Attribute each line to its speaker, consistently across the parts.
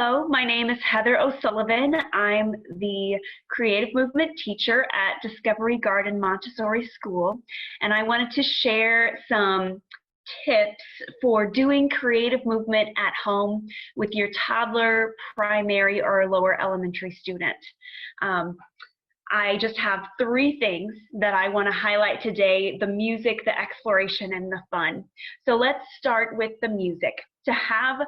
Speaker 1: Hello, my name is Heather O'Sullivan. I'm the creative movement teacher at Discovery Garden Montessori School, and I wanted to share some tips for doing creative movement at home with your toddler, primary, or lower elementary student. I just have three things that I want to highlight today: the music, the exploration, and the fun. So let's start with the music. To have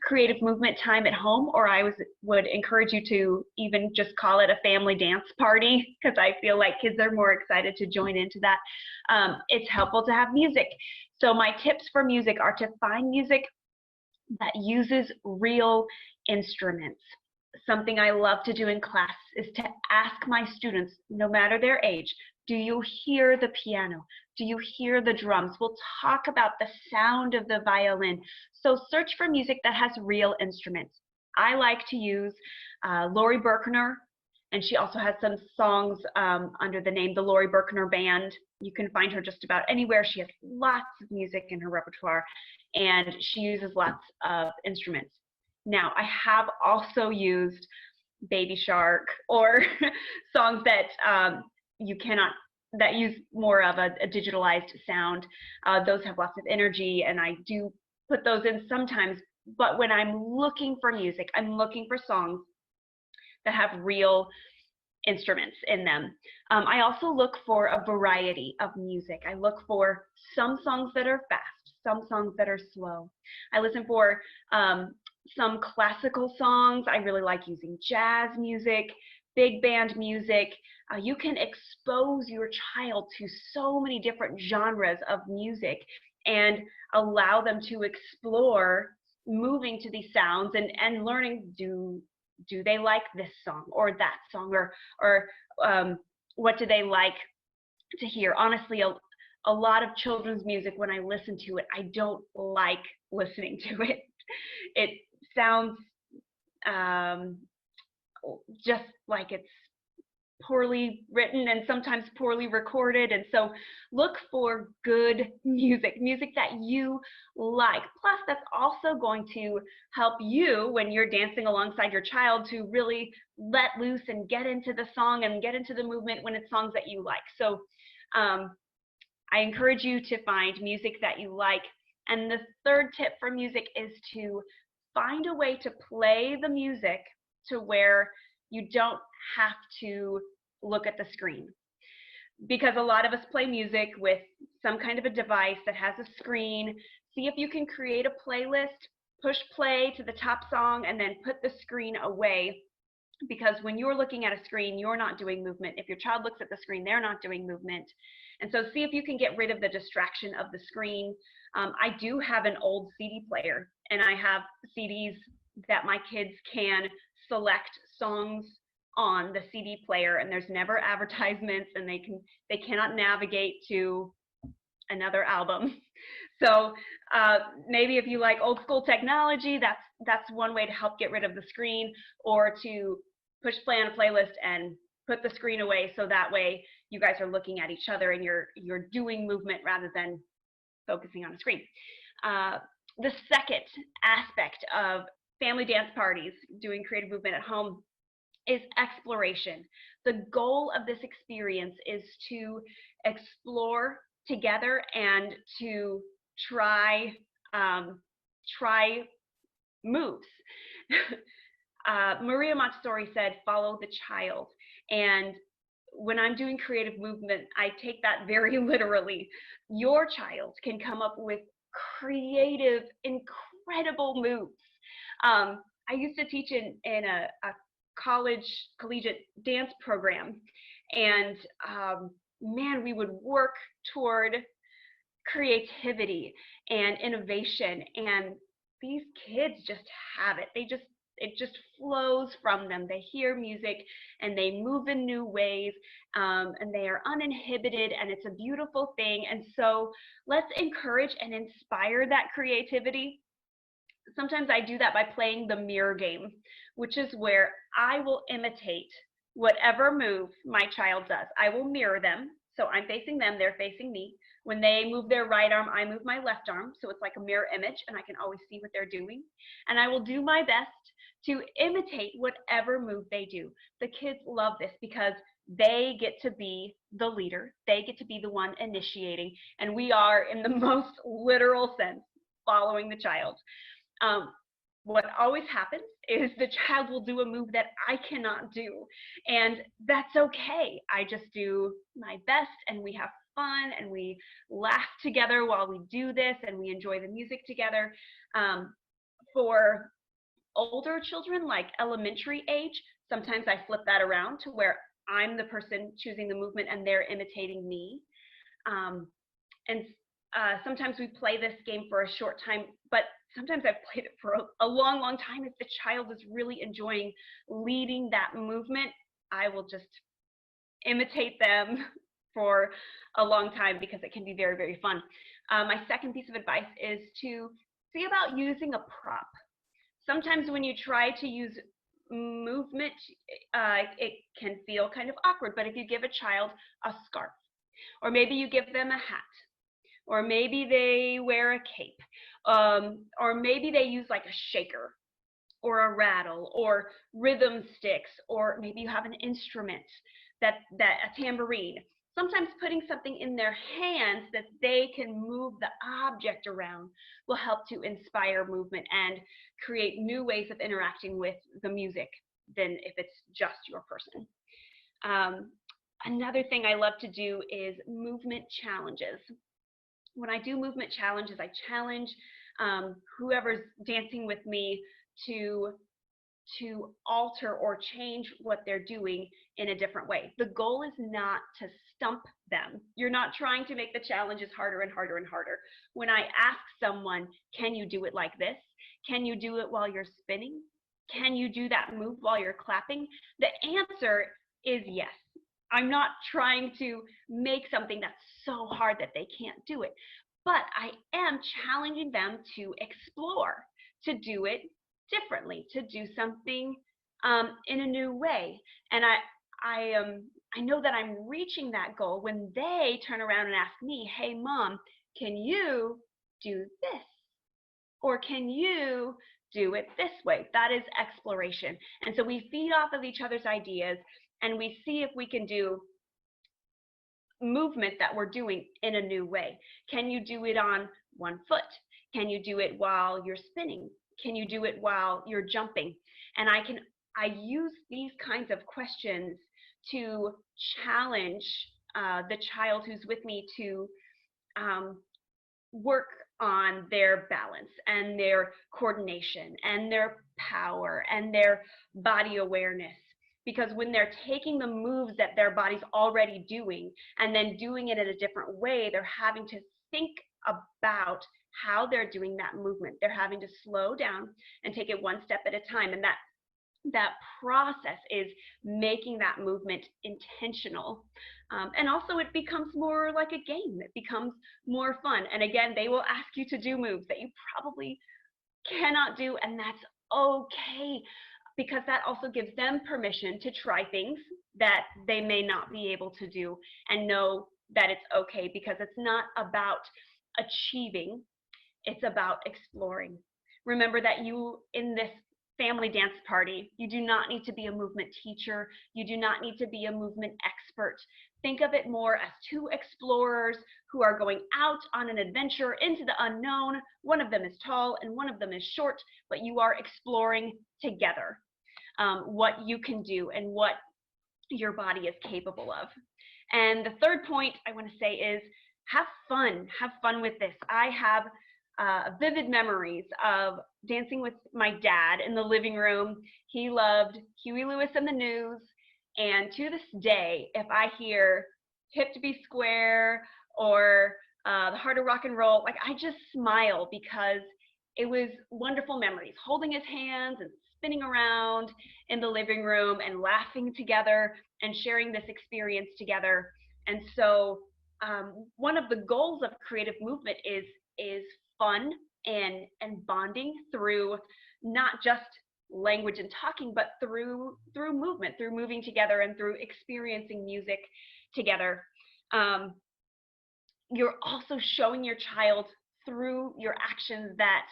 Speaker 1: creative movement time at home, or I would encourage you to even just call it a family dance party, because I feel like kids are more excited to join into that. It's helpful to have music. So my tips for music are to find music that uses real instruments. Something I love to do in class is to ask my students, no matter their age, do you hear the piano? Do you hear the drums? We'll talk about the sound of the violin. So search for music that has real instruments. I like to use Lori Berkner, and she also has some songs under the name the Lori Berkner Band. You can find her just about anywhere. She has lots of music in her repertoire, and she uses lots of instruments. Now, I have also used Baby Shark or songs that that use more of a digitalized sound. Those have lots of energy, and I do put those in sometimes. But when I'm looking for music, I'm looking for songs that have real instruments in them. I also look for a variety of music. I look for some songs that are fast, some songs that are slow. I listen for some classical songs. I really like using jazz music, big band music. You can expose your child to so many different genres of music and allow them to explore moving to these sounds and learning, do they like this song or that song, or what do they like to hear. Honestly, a lot of children's music, when I listen to it, I don't like listening to it. It sounds just like it's poorly written and sometimes poorly recorded. And so look for good music that you like. Plus, that's also going to help you when you're dancing alongside your child to really let loose and get into the song and get into the movement when it's songs that you like. So I encourage you to find music that you like. And the third tip for music is to find a way to play the music to where you don't have to look at the screen. Because a lot of us play music with some kind of a device that has a screen. See if you can create a playlist, push play to the top song, and then put the screen away. Because when you're looking at a screen, you're not doing movement. If your child looks at the screen, they're not doing movement. And so see if you can get rid of the distraction of the screen. I do have an old CD player, and I have CDs that my kids can select songs on the CD player, and there's never advertisements, and they cannot navigate to another album. So maybe if you like old school technology, that's one way to help get rid of the screen, or to push play on a playlist and put the screen away, so that way you guys are looking at each other and you're doing movement rather than focusing on a screen. The second aspect of family dance parties, doing creative movement at home, is exploration. The goal of this experience is to explore together and to try moves. Maria Montessori said, follow the child. And when I'm doing creative movement, I take that very literally. Your child can come up with creative, incredible moves. I used to teach in a collegiate dance program, and man, we would work toward creativity and innovation, and these kids just have it. It just flows from them. They hear music and they move in new ways, and they are uninhibited, and it's a beautiful thing. And so let's encourage and inspire that creativity. Sometimes I do that by playing the mirror game, which is where I will imitate whatever move my child does. I will mirror them. So I'm facing them, they're facing me. When they move their right arm, I move my left arm, so it's like a mirror image, and I can always see what they're doing. And I will do my best to imitate whatever move they do. The kids love this because they get to be the leader. They get to be the one initiating, and we are, in the most literal sense, following the child. What always happens is the child will do a move that I cannot do, and that's okay. I just do my best, and we have fun, and we laugh together while we do this, and we enjoy the music together. For older children, like elementary age, sometimes I flip that around to where I'm the person choosing the movement and they're imitating me. And sometimes we play this game for a short time, but sometimes I've played it for a long, long time. If the child is really enjoying leading that movement, I will just imitate them for a long time because it can be very, very fun. My second piece of advice is to see about using a prop. Sometimes when you try to use movement, it can feel kind of awkward, but if you give a child a scarf, or maybe you give them a hat, or maybe they wear a cape, or maybe they use like a shaker or a rattle or rhythm sticks, or maybe you have an instrument, that a tambourine. Sometimes putting something in their hands that they can move the object around will help to inspire movement and create new ways of interacting with the music than if it's just your person. Another thing I love to do is movement challenges. When I do movement challenges, I challenge whoever's dancing with me to alter or change what they're doing in a different way. The goal is not to stump them. You're not trying to make the challenges harder and harder and harder. When I ask someone, can you do it like this? Can you do it while you're spinning? Can you do that move while you're clapping? The answer is yes. I'm not trying to make something that's so hard that they can't do it, but I am challenging them to explore, to do it differently, to do something in a new way. And I know that I'm reaching that goal when they turn around and ask me, hey mom, can you do this? Or can you do it this way? That is exploration. And so we feed off of each other's ideas, and we see if we can do movement that we're doing in a new way. Can you do it on one foot? Can you do it while you're spinning? Can you do it while you're jumping? And I use these kinds of questions to challenge the child who's with me to work on their balance and their coordination and their power and their body awareness. Because when they're taking the moves that their body's already doing and then doing it in a different way, they're having to think about how they're doing that movement. They're having to slow down and take it one step at a time. And that process is making that movement intentional. And also it becomes more like a game. It becomes more fun. And again, they will ask you to do moves that you probably cannot do, and that's okay, because that also gives them permission to try things that they may not be able to do, and know that it's okay, because it's not about achieving, it's about exploring. Remember that you, in this family dance party, you do not need to be a movement teacher. You do not need to be a movement expert. Think of it more as two explorers who are going out on an adventure into the unknown. One of them is tall and one of them is short, but you are exploring together what you can do and what your body is capable of. And the third point I want to say is have fun with this. I have vivid memories of dancing with my dad in the living room. He loved Huey Lewis and the News, and to this day, if I hear Hip to Be Square or The Heart of Rock and Roll, like, I just smile, because it was wonderful memories, holding his hands and spinning around in the living room and laughing together and sharing this experience together. And so one of the goals of creative movement is fun and bonding through not just language and talking, but through movement, through moving together and through experiencing music together. you're also showing your child through your actions that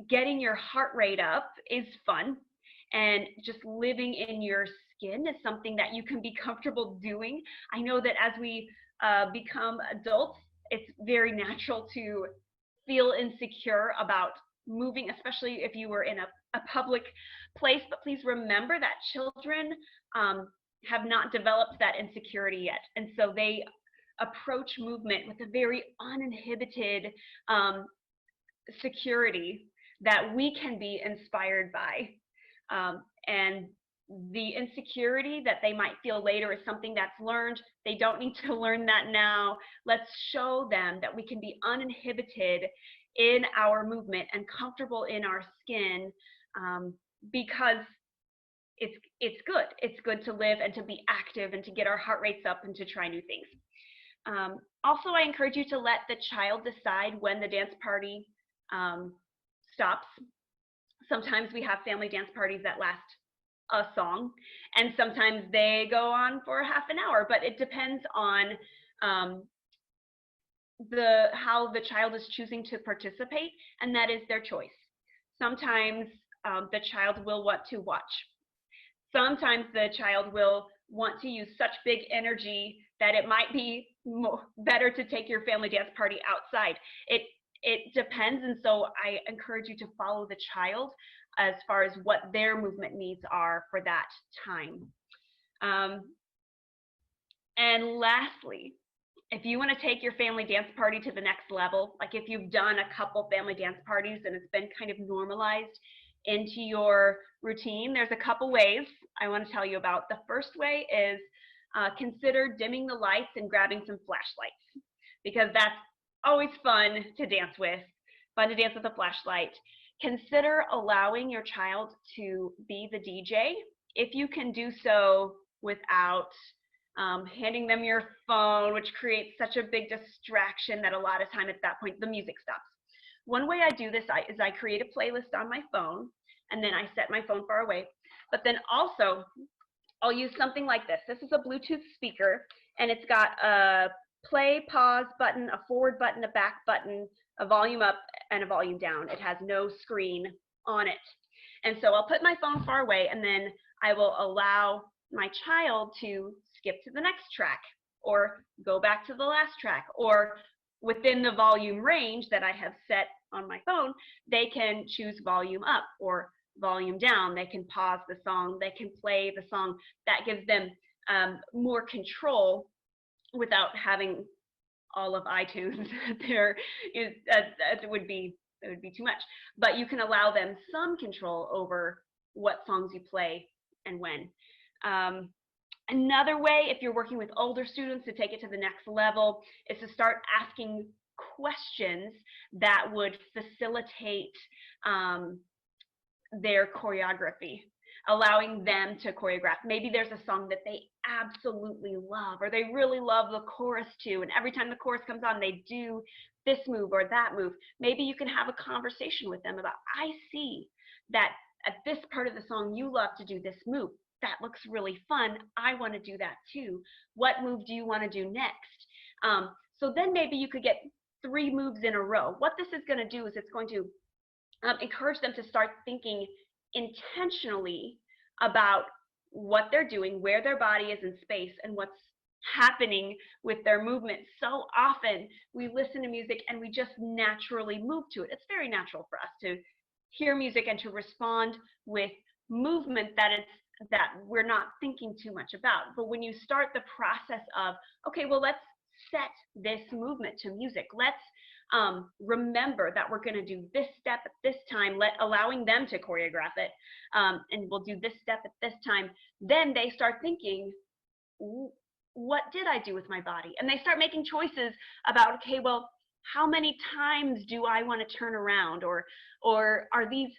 Speaker 1: getting your heart rate up is fun, and just living in your skin is something that you can be comfortable doing. I know that as we become adults, it's very natural to feel insecure about moving, especially if you were in a public place. But please remember that children have not developed that insecurity yet. And so they approach movement with a very uninhibited security that we can be inspired by. And the insecurity that they might feel later is something that's learned. They don't need to learn that now. Let's show them that we can be uninhibited in our movement and comfortable in our skin, because it's good. It's good to live and to be active and to get our heart rates up and to try new things. Also, I encourage you to let the child decide when the dance party stops. Sometimes we have family dance parties that last a song, and sometimes they go on for half an hour, but it depends on how the child is choosing to participate, and that is their choice. Sometimes the child will want to watch. Sometimes the child will want to use such big energy that it might be better to take your family dance party outside. It depends, and so I encourage you to follow the child as far as what their movement needs are for that time. And lastly, if you want to take your family dance party to the next level, like if you've done a couple family dance parties and it's been kind of normalized into your routine, there's a couple ways I want to tell you about. The first way is consider dimming the lights and grabbing some flashlights, because that's always fun to dance with a flashlight. Consider allowing your child to be the DJ if you can do so without handing them your phone, which creates such a big distraction that a lot of time at that point the music stops. One way I do this is I create a playlist on my phone, and then I set my phone far away. But then also I'll use something like this. This is a Bluetooth speaker, and it's got a play, pause button, a forward button, a back button, a volume up, and a volume down. It has no screen on it. And so I'll put my phone far away, and then I will allow my child to skip to the next track or go back to the last track, or within the volume range that I have set on my phone, they can choose volume up or volume down. They can pause the song, they can play the song. That gives them more control without having all of iTunes. It would be too much. But you can allow them some control over what songs you play and when. Another way, if you're working with older students to take it to the next level, is to start asking questions that would facilitate their choreography, allowing them to choreograph. Maybe there's a song that they absolutely love, or they really love the chorus too, and every time the chorus comes on, they do this move or that move. Maybe you can have a conversation with them about, I see that at this part of the song you love to do this move. That looks really fun. I want to do that too. What move do you want to do next? So then maybe you could get 3 moves in a row. What this is going to do is it's going to encourage them to start thinking intentionally about what they're doing, where their body is in space, and what's happening with their movement. So often we listen to music and we just naturally move to it. It's very natural for us to hear music and to respond with movement that we're not thinking too much about. But when you start the process of, okay, well, let's set this movement to music. Let's remember that we're going to do this step at this time, allowing them to choreograph it, and we'll do this step at this time. Then they start thinking, what did I do with my body? And they start making choices about, okay, well, how many times do I want to turn around? Or are these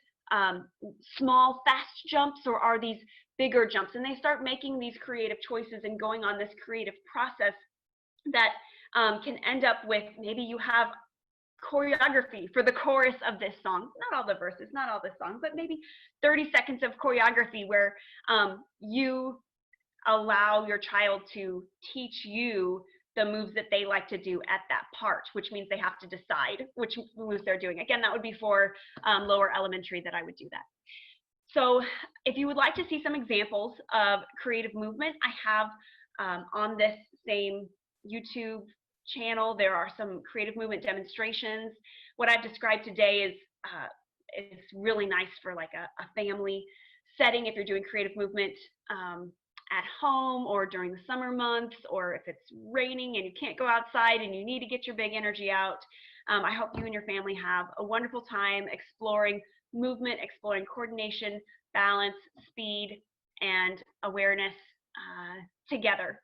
Speaker 1: small, fast jumps, or are these bigger jumps? And they start making these creative choices and going on this creative process that can end up with, maybe you have choreography for the chorus of this song, not all the verses, not all the song, but maybe 30 seconds of choreography where you allow your child to teach you the moves that they like to do at that part, which means they have to decide which moves they're doing. Again, that would be for lower elementary that I would do that. So if you would like to see some examples of creative movement, I have on this same YouTube channel, there are some creative movement demonstrations. What I've described today is really nice for like a family setting if you're doing creative movement at home or during the summer months, or if it's raining and you can't go outside and you need to get your big energy out. I hope you and your family have a wonderful time exploring movement, exploring coordination, balance, speed, and awareness together.